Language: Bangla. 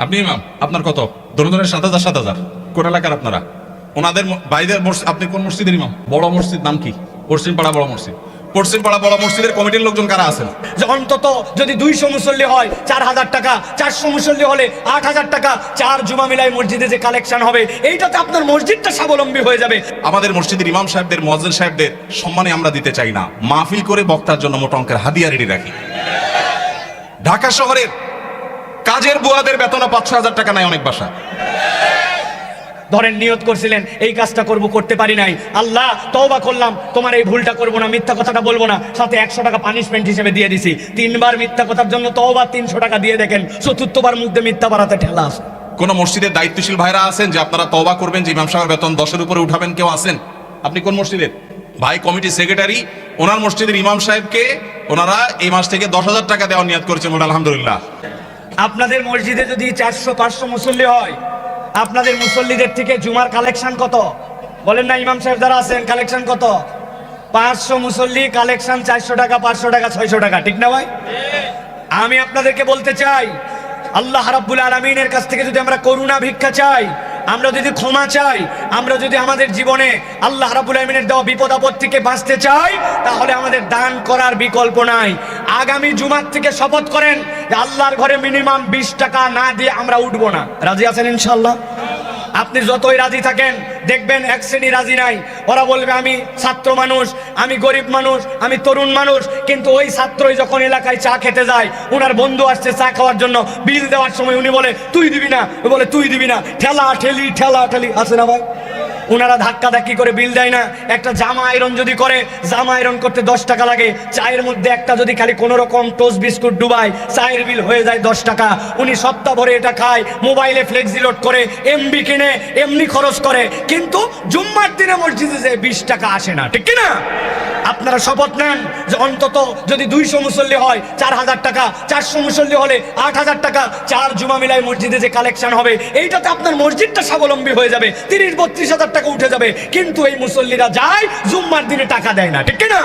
আপনি ইমাম, আপনার কত? ধরুন 7,000 7,000। কোন এলাকার আপনারা? ওনাদের ভাইদের আপনি কোন মসজিদের ইমাম? বড় মসজিদ নাম কি? পশ্চিমপাড়া বড় মসজিদ। পশ্চিমপাড়া বড় মসজিদের কমিটির লোকজন কারা আছেন? যে অন্তত যদি 200 মুসল্লি হয় 4,000 টাকা, 400 মুসল্লি হলে 8,000 টাকা, 4 জুমা মিলাই মসজিদে যে কালেকশন হবে, এইটাতে আপনার মসজিদটা স্বাবলম্বী হয়ে যাবে। আমাদের মসজিদের ইমাম সাহেবদের, মুয়াজ্জিন সাহেবদের সম্মানে আমরা দিতে চাই না, মাহফিল করে বক্তার জন্য মোটা অঙ্কের হাদিয়া রেডি রাখি। ঢাকা শহরের কাজের বুয়াদের বেতন 5,000 টাকা নাই অনেক বাসা। ধরেন নিয়ত করছিলেন এই কাজটা করব, করতে পারি নাই, আল্লাহ তওবা করলাম, তোমার এই ভুলটা করব না, মিথ্যা কথাটা বলবো না, সাথে 100 টাকা পানিশমেন্ট হিসেবে দিয়ে দিছি। 3 বার মিথ্যা কথার জন্য তওবা 300 টাকা দিয়ে দেখেন, 4বার মধ্যে মিথ্যা বাড়াতে ঠেলা আছে। কোন মসজিদের দায়িত্বশীল ভাইরা আছেন যে আপনারা তওবা করবেন যে ইমাম সাহেবের বেতন 10-এর উপরে উঠাবেন? কেউ আছেন? আপনি কোন মসজিদের ভাই? কমিটি সেক্রেটারি ওনার মসজিদের ইমাম সাহেবকে ওনারা এই মাস থেকে 10,000 টাকা দেওয়ার নিয়ত করেছেন, আলহামদুলিল্লাহ। আপনাদের মসজিদে যদি 400-500 মুসল্লি হয়, আপনাদের মুসল্লিদের থেকে জুমার কালেকশন কত বলেন না? ইমাম সাহেব যারা আছেন কালেকশন কত? 500 মুসল্লি কালেকশন 400 টাকা, 500 টাকা, 600 টাকা, ঠিক না ভাই? আমি আপনাদেরকে বলতে চাই, আল্লাহ রাব্বুল আলামিনের কাছ থেকে যদি আমরা করুণা ভিক্ষা চাই, আমরা যদি ক্ষমা চাই, আমরা যদি আমাদের জীবনে আল্লাহ রাব্বুল আলামিনের দেওয়া বিপদ আপদ থেকে বাঁচতে চাই, তাহলে আমাদের দান করার বিকল্প নাই। আগামী জুমার থেকে শপথ করেন যে আল্লাহর ঘরে মিনিমাম 20 টাকা না দিয়ে আমরা উঠবো না। রাজি আছেন ইনশাআল্লাহ? আপনি যতই রাজি থাকেন, দেখবেন এক শ্রেণী রাজি নাই। ওরা বলবে আমি ছাত্র মানুষ, আমি গরিব মানুষ, আমি তরুণ মানুষ, কিন্তু ওই ছাত্রই যখন এলাকায় চা খেতে যায়, ওনার বন্ধু আসছে চা খাওয়ার জন্য, বিল দেওয়ার সময় উনি বলে তুই দিবি না, ও বলে তুই দিবি না, ঠেলা ঠেলি আছে না ভাই? ওনারা ধাক্কা ধাক্কি করে বিল দেয় না। একটা জামা আয়রন যদি করে, জামা আয়রন করতে 10 টাকা লাগে, চায়ের মধ্যে একটা যদি খালি কোনো রকম টোস্ট বিস্কুট ডুবায়, চায়ের বিল হয়ে যায় 10 টাকা। উনি সপ্তাহ ভরে এটা খায়, মোবাইলে ফ্লেক্সি লোড করে, এমবি কিনে, এমনি খরচ করে, কিন্তু জুম্মার দিনে মসজিদে যে 20 টাকা আসে না, ঠিক কিনা? আপনারা শপথ নেন যে অন্তত যদি 200 মুসল্লি হয় 4,000 টাকা, 400 মুসল্লি হলে 8,000 টাকা, 4 জুমা মিলাই মসজিদে যে কালেকশন হবে, এইটাতে আপনার মসজিদটা স্বাবলম্বী হয়ে যাবে, 30-32 হাজার টাকা উঠে যাবে। কিন্তু এই মুসল্লিরা যায়, জুম্মার দিনে টাকা দেয় না, ঠিক কিনা?